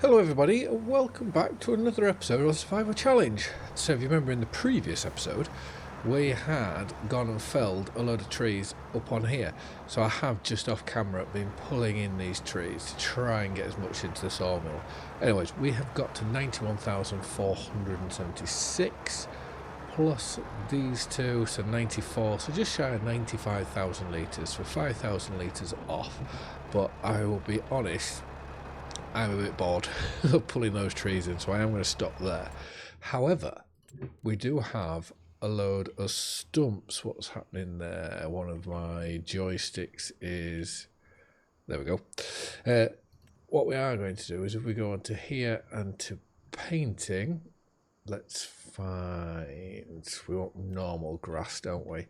Hello everybody, and welcome back to another episode of the Survival Challenge. So if you remember in the previous episode, we had gone and felled a load of trees up on here. So I have just off camera been pulling in these trees to try and get as much into the sawmill. Anyways, we have got to 91,476 plus these two, so 94, so just shy of 95,000 litres, so 5,000 litres off. But I will be honest, I'm a bit bored of pulling those trees in, so I am going to stop there. However, we do have a load of stumps. What's happening there? One of my joysticks is... There we go. What we are going to do is if we go on to here and to painting, let's find... We want normal grass, don't we?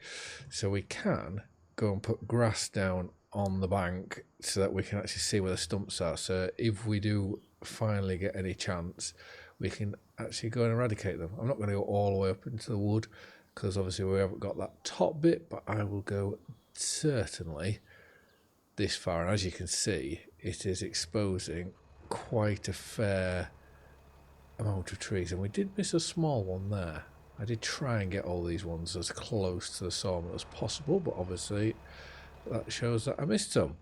So we can go and put grass down on the bank so that we can actually see where the stumps are. So if we do finally get any chance, we can actually go and eradicate them. I'm not going to go all the way up into the wood because obviously we haven't got that top bit, but I will go certainly this far. And as you can see, it is exposing quite a fair amount of trees, and we did miss a small one there. I did try and get all these ones as close to the sawmill as possible, but obviously that shows that I missed some.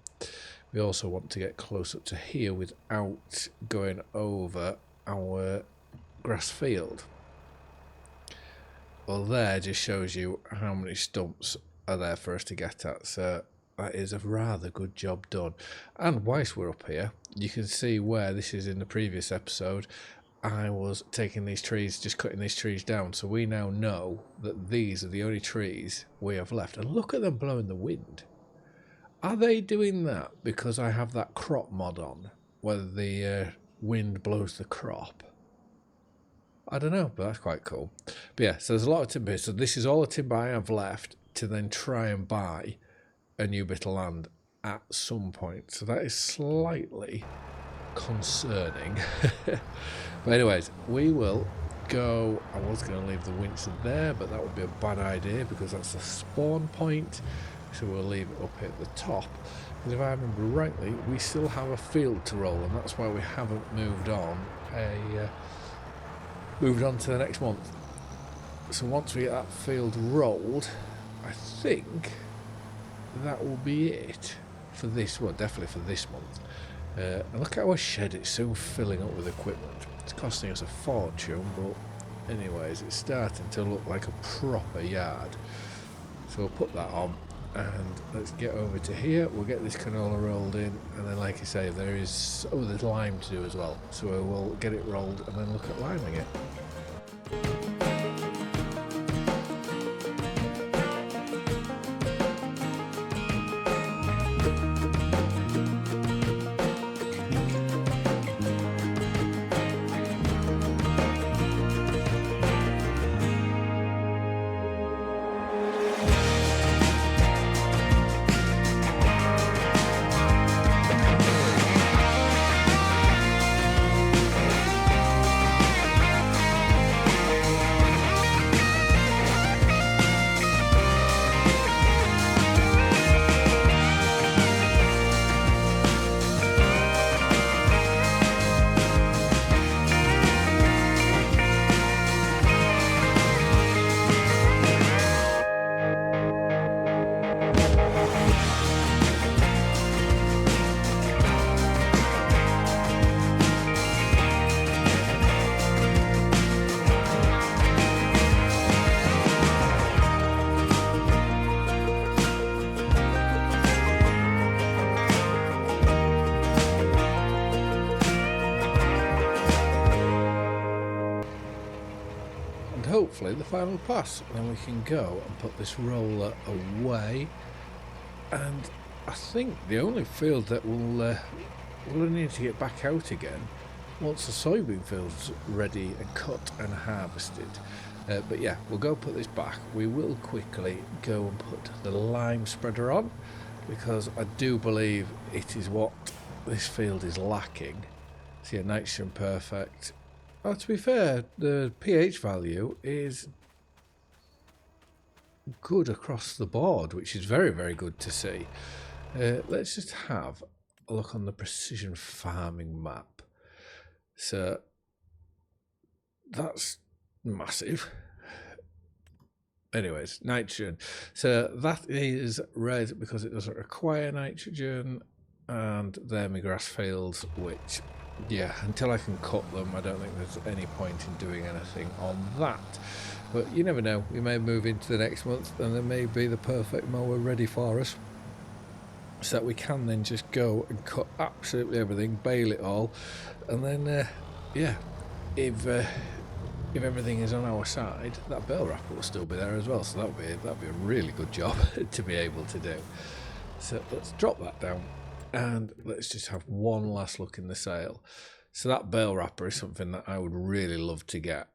We also want to get close up to here without going over our grass field. Well, there just shows you how many stumps are there for us to get at, so that is a rather good job done. And whilst we're up here, you can see where this is in the previous episode. I was taking these trees, just cutting these trees down, so we now know that these are the only trees we have left. And look at them blowing the wind. Are they doing that because I have that crop mod on, whether the wind blows the crop? I don't know, but that's quite cool. But yeah, so there's a lot of timber here. So this is all the timber I have left to then try and buy a new bit of land at some point. So that is slightly concerning. But anyways, we will go. I was going to leave the winch there, but that would be a bad idea because that's the spawn point. So we'll leave it up here at the top. And if I remember rightly, we still have a field to roll, and that's why we haven't moved on to the next month. So once we get that field rolled, I think that will be it for this. Well, definitely for this month. And look at our shed; it's soon filling up with equipment. It's costing us a fortune, but anyways, it's starting to look like a proper yard. So we'll put that on. And let's get over to here. We'll get this canola rolled in, and then like I say, there's lime to do as well, so we'll get it rolled and then look at liming it. Hopefully the final pass, and then we can go and put this roller away. And I think the only field that we'll need to get back out again once the soybean field's ready and cut and harvested. But yeah, we'll go put this back. We will quickly go and put the lime spreader on, because I do believe it is what this field is lacking. See, so yeah, nitrogen perfect. Oh, to be fair, the pH value is good across the board, which is very, very good to see. Let's just have a look on the precision farming map. So that's massive. Anyways, nitrogen. So that is red because it doesn't require nitrogen, and they're my grass fields, which, yeah, until I can cut them, I don't think there's any point in doing anything on that. But you never know, we may move into the next month and there may be the perfect mower ready for us, so that we can then just go and cut absolutely everything, bale it all, and then, yeah, if everything is on our side, that bale wrapper will still be there as well. So that'd be a really good job to be able to do. So let's drop that down and let's just have one last look in the sale. So that bale wrapper is something that I would really love to get.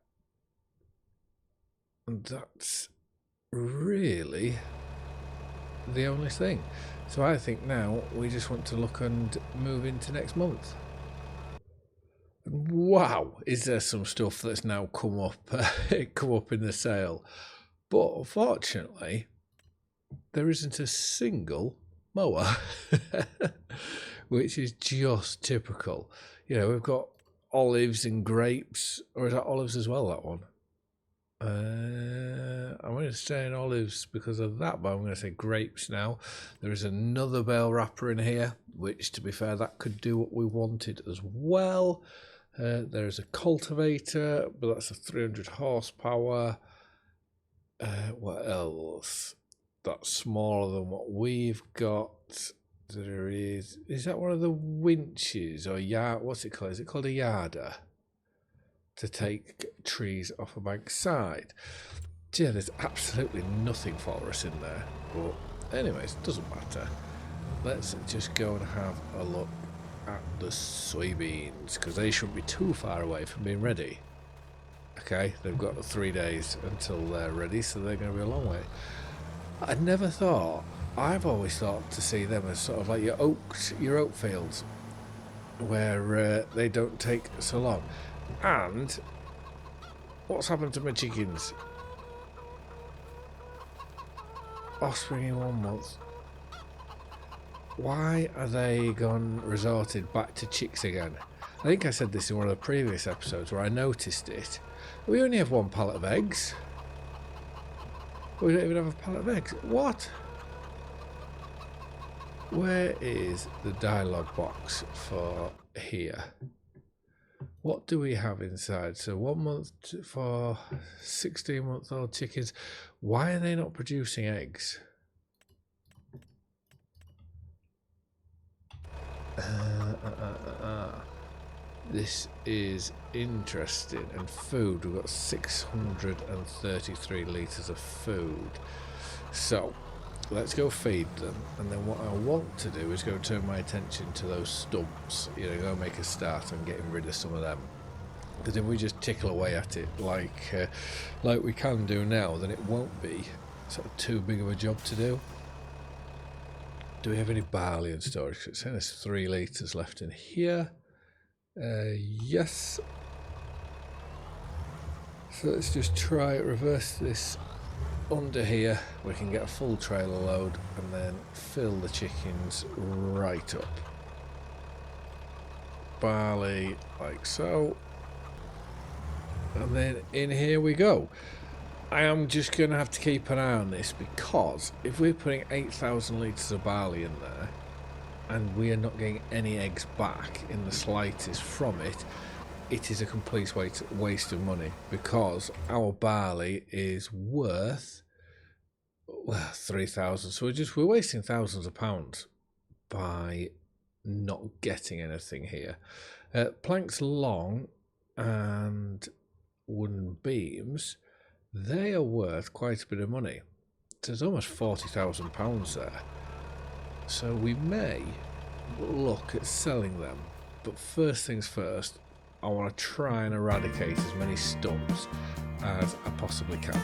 And that's really the only thing. So I think now we just want to look and move into next month. Wow, is there some stuff that's now come up in the sale? But unfortunately, there isn't a single mower, which is just typical. You know, we've got olives and grapes, or is that olives as well, that one? I'm going to stay in olives because of that, but I'm going to say grapes now. There is another bale wrapper in here, which, to be fair, that could do what we wanted as well. There's a cultivator, but that's a 300 horsepower. What else? That's smaller than what we've got. There is that one of the winches or yard? What's it called? Is it called a yarder? To take trees off a bank side. Yeah, there's absolutely nothing for us in there. But anyways, doesn't matter. Let's just go and have a look at the soybeans, because they shouldn't be too far away from being ready. Okay, they've got 3 days until they're ready, so they're going to be a long way. I never thought, I've always thought to see them as sort of like your oat fields, where they don't take so long. And what's happened to my chickens? Offspring in 1 month. Why are they resorted back to chicks again? I think I said this in one of the previous episodes where I noticed it. We only have 1 pallet of eggs. We don't even have a pallet of eggs. What? Where is the dialogue box for here? What do we have inside? So 1 month for 16-month-old chickens. Why are they not producing eggs? This is interesting. And food, we've got 633 litres of food. So let's go feed them, and then what I want to do is go turn my attention to those stumps, you know, go make a start on getting rid of some of them, because if we just tickle away at it like we can do now, then it won't be sort of too big of a job to do. Do we have any barley in storage? It's saying there's 3 litres left in here. Yes. So let's just try reverse this under here. We can get a full trailer load and then fill the chickens right up. Barley like so. And then in here we go. I am just going to have to keep an eye on this, because if we're putting 8,000 litres of barley in there and we are not getting any eggs back in the slightest from it, it is a complete waste of money, because our barley is worth 3,000. So we're wasting thousands of pounds by not getting anything here. Planks long and wooden beams, they are worth quite a bit of money. There's almost £40,000 there. So we may look at selling them. But first things first, I want to try and eradicate as many stumps as I possibly can.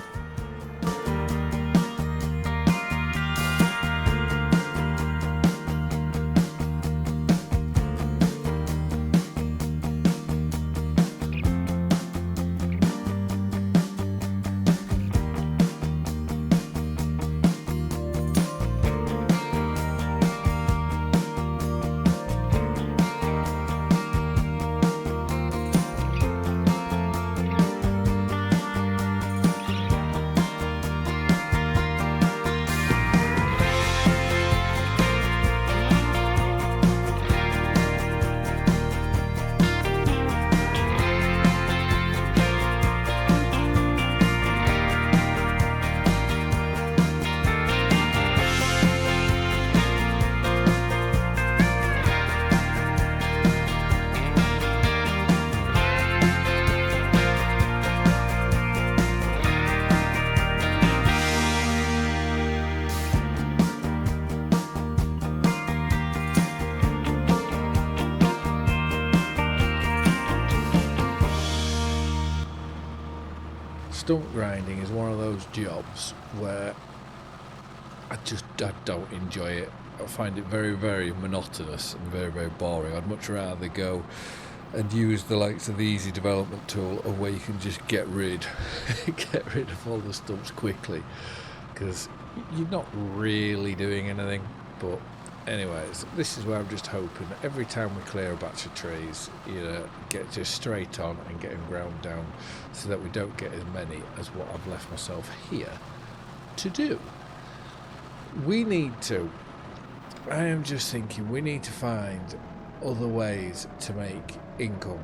stump grinding is one of those jobs where I don't enjoy it. I find it very, very monotonous and very, very boring. I'd much rather go and use the likes of the easy development tool, where you can just get rid of all the stumps quickly, because you're not really doing anything. But anyways, this is where I'm just hoping that every time we clear a batch of trees, get just straight on and get them ground down, so that we don't get as many as what I've left myself here to do. I am just thinking we need to find other ways to make income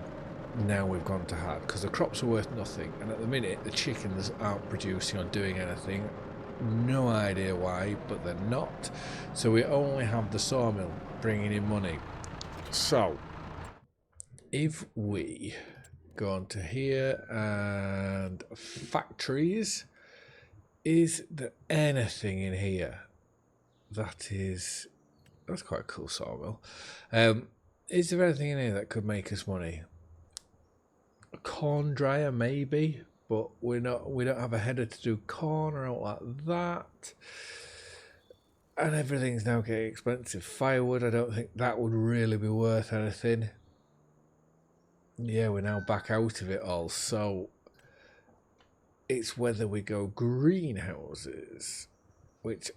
now we've gone to hard, because the crops are worth nothing, and at the minute the chickens aren't producing or doing anything. No idea why, but they're not. So we only have the sawmill bringing in money. So if we go on to here and factories, is there anything in here that's quite a cool sawmill? Is there anything in here that could make us money? A corn dryer maybe, but we don't have a header to do corn or out like that. And everything's now getting expensive. Firewood, I don't think that would really be worth anything. Yeah, we're now back out of it all. So it's whether we go greenhouses, which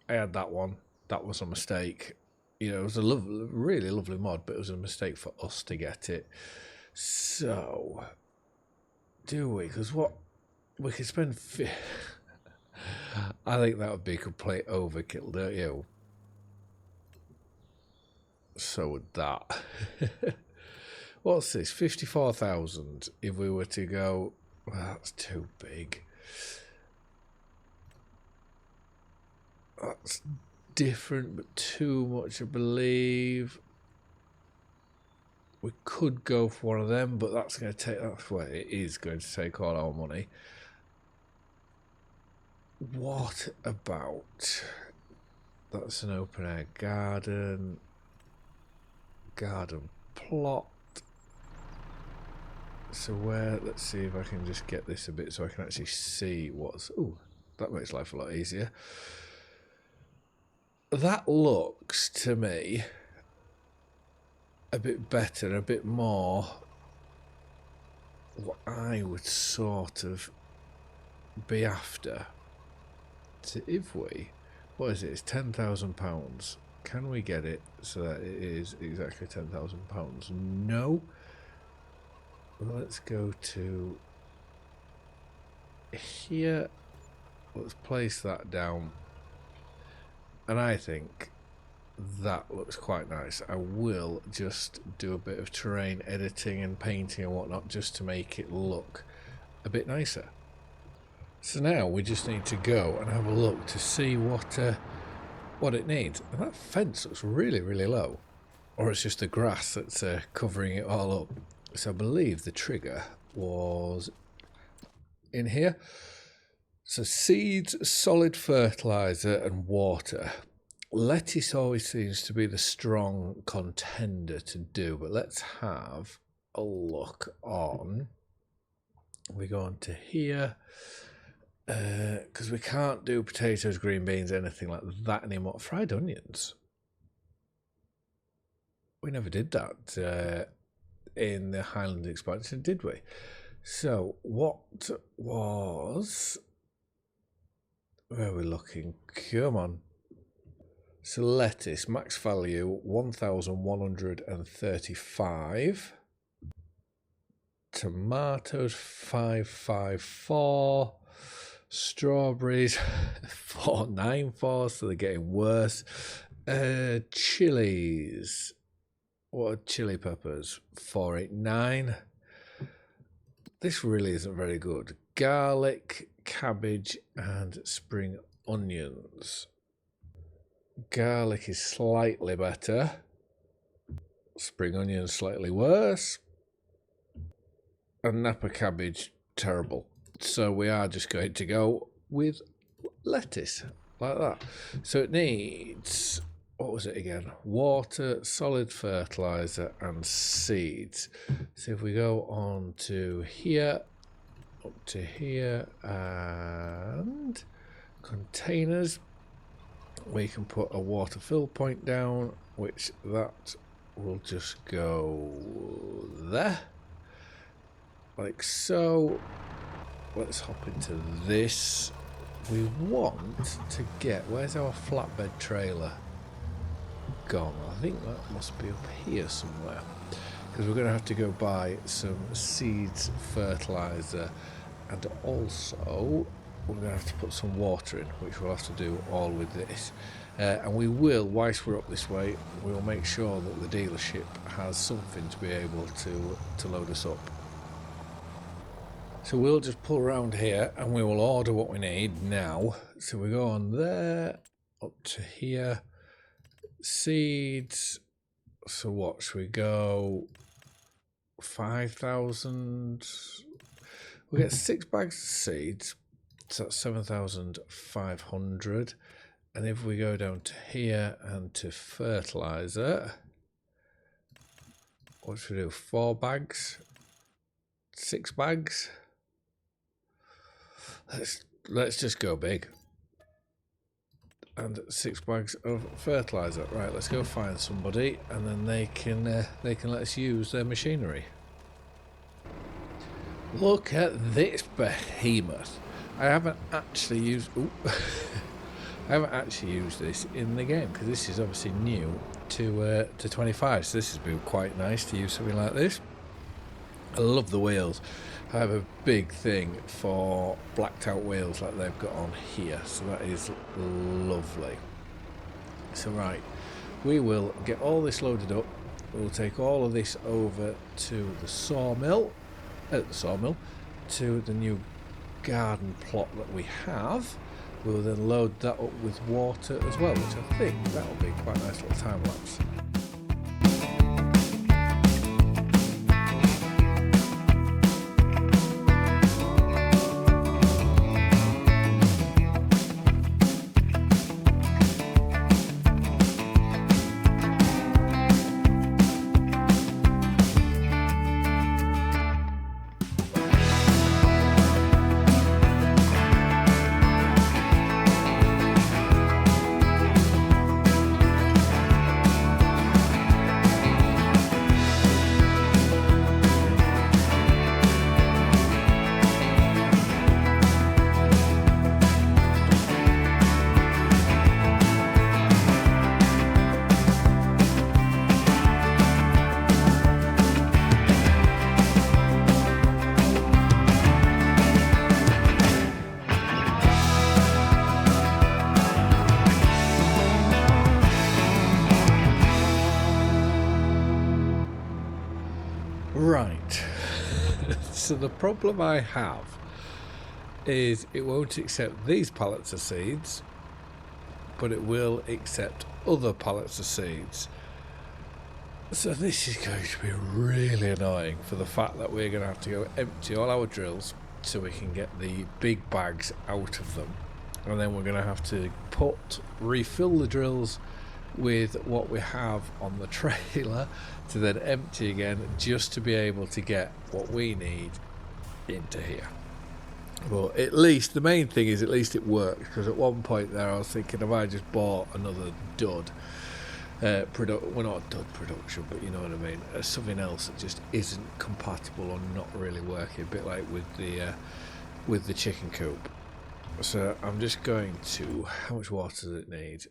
I had that one. That was a mistake. It was a really lovely mod, but it was a mistake for us to get it. So, do we? Because what we could spend... I think that would be complete overkill, don't you? So would that. What's this? 54,000 if we were to go... Well, that's too big. That's different, but too much, I believe. We could go for one of them, but that's going to it is going to take all our money. What about... That's an open air garden plot. So let's see if I can just get this a bit so I can actually see what's... Ooh, that makes life a lot easier. That looks to me a bit better, a bit more what I would sort of be after. So if we... What is it? It's £10,000. Can we get it so that it is exactly £10,000? No. Let's go to here. Let's place that down. And I think that looks quite nice. I will just do a bit of terrain editing and painting and whatnot just to make it look a bit nicer. So now we just need to go and have a look to see what it needs. And that fence looks really, really low. Or it's just the grass that's covering it all up. So I believe the trigger was in here. So seeds, solid fertilizer and water. Lettuce always seems to be the strong contender to do, but let's have a look on. We go on to here. Because we can't do potatoes, green beans, anything like that anymore. Fried onions. We never did that in the Highland expansion, did we? So what was... Where are we looking? Come on. So lettuce, max value 1,135. Tomatoes 554. Strawberries 494, so they're getting worse. Chilies, what are chili peppers? 489. This really isn't very good. Garlic, cabbage and spring onions. Garlic is slightly better. Spring onions slightly worse. And Napa cabbage, terrible. So we are just going to go with lettuce, like that. So it needs, what was it again? Water, solid fertilizer and seeds. So if we go on to here, up to here, and containers. We can put a water fill point down, which that will just go there, like so. Let's hop into this. We want to get, where's our flatbed trailer gone? I think that must be up here somewhere, because we're going to have to go buy some seeds, fertilizer, and also we're going to have to put some water in, which we'll have to do all with this. And we will, whilst we're up this way, we will make sure that the dealership has something to be able to load us up. So we'll just pull around here and we will order what we need now. So we go on there, up to here, seeds. So what should we go? 5,000. We get 6 bags of seeds, so that's 7,500. And if we go down to here and to fertilizer, what should we do? 4 bags, 6 bags. Let's just go big. And 6 bags of fertilizer. Right, let's go find somebody, and then they can let us use their machinery. Look at this behemoth. I haven't actually used. I haven't actually used this in the game because this is obviously new to 25. So this has been quite nice to use something like this. I love the wheels. I have a big thing for blacked out wheels like they've got on here, so that is lovely. So right, we will get all this loaded up. We'll take all of this over to the sawmill, to the new garden plot that we have. We'll then load that up with water as well, which I think that'll be quite a nice little time lapse. Right, so the problem I have is it won't accept these pallets of seeds, but it will accept other pallets of seeds. So this is going to be really annoying for the fact that we're going to have to go empty all our drills so we can get the big bags out of them. And then we're going to have to refill the drills with what we have on the trailer to then empty again just to be able to get what we need into here. But at least the main thing is at least it works, because at one point there I was thinking, if I just bought another dud well, not dud production, but you know what I mean, something else that just isn't compatible or not really working, a bit like with the chicken coop. So I'm just going to, how much water does it need?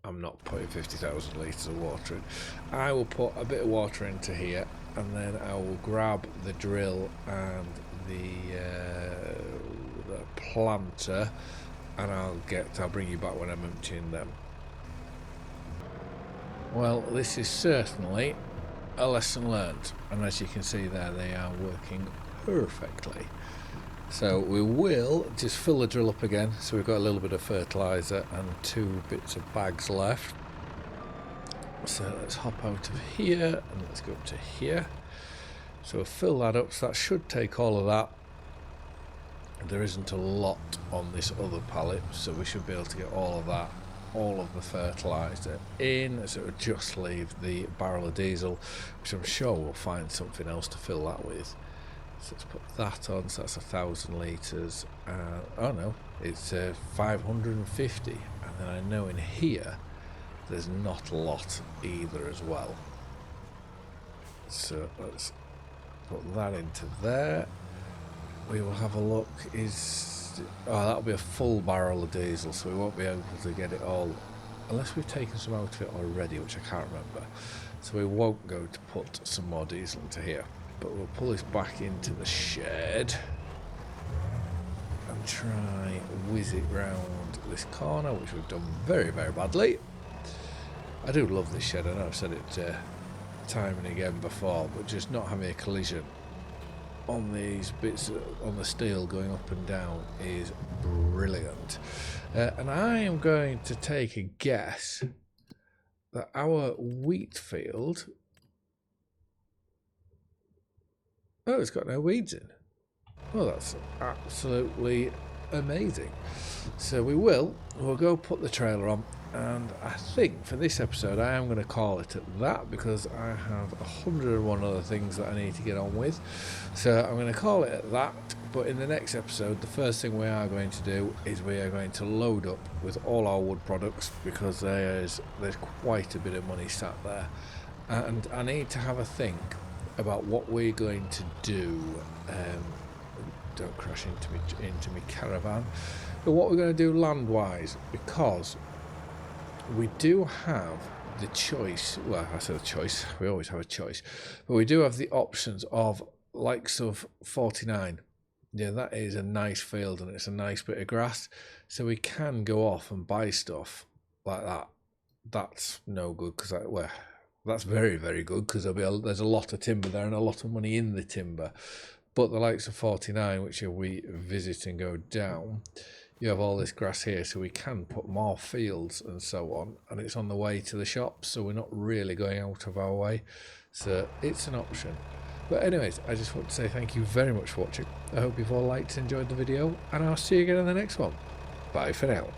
I'm not putting 50,000 litres of water in. I will put a bit of water into here, and then I will grab the drill and the planter, and I'll bring you back when I'm emptying them. Well, this is certainly a lesson learned, and as you can see there, they are working perfectly. So we will just fill the drill up again. So we've got a little bit of fertilizer and 2 bits of bags left. So let's hop out of here and let's go up to here. So we'll fill that up. So that should take all of that. There isn't a lot on this other pallet, so we should be able to get all of that, all of the fertilizer in. So it'll just leave the barrel of diesel, which I'm sure we'll find something else to fill that with. So let's put that on, so that's 1,000 litres. Oh no, it's 550. And then I know in here there's not a lot either as well. So let's put that into there. We will have a look. That'll be a full barrel of diesel, so we won't be able to get it all unless we've taken some out of it already, which I can't remember. So we won't go to put some more diesel into here. But we'll pull this back into the shed and try whiz it round this corner, which we've done very, very badly. I do love this shed. I know I've said it time and again before, but just not having a collision on these bits on the steel going up and down is brilliant. And I am going to take a guess that our wheat field... Oh, it's got no weeds in. Well, that's absolutely amazing. So we'll go put the trailer on, and I think for this episode I am going to call it at that, because I have 101 other things that I need to get on with. So I'm going to call it at that. But in the next episode, the first thing we are going to do is we are going to load up with all our wood products, because there's quite a bit of money sat there, and I need to have a think about what we're going to do. Don't crash into me caravan. But what we're going to do land wise, because we do have the choice. Well, I said a choice, we always have a choice, but we do have the options of likes of 49. Yeah, that is a nice field and it's a nice bit of grass, so we can go off and buy stuff like that. That's no good, because that's very, very good, because there's a lot of timber there and a lot of money in the timber. But the likes of 49, which we visit and go down, you have all this grass here, so we can put more fields and so on, and it's on the way to the shops, so we're not really going out of our way. So it's an option. But anyways, I just want to say thank you very much for watching. I hope you've all liked and enjoyed the video, and I'll see you again in the next one. Bye for now.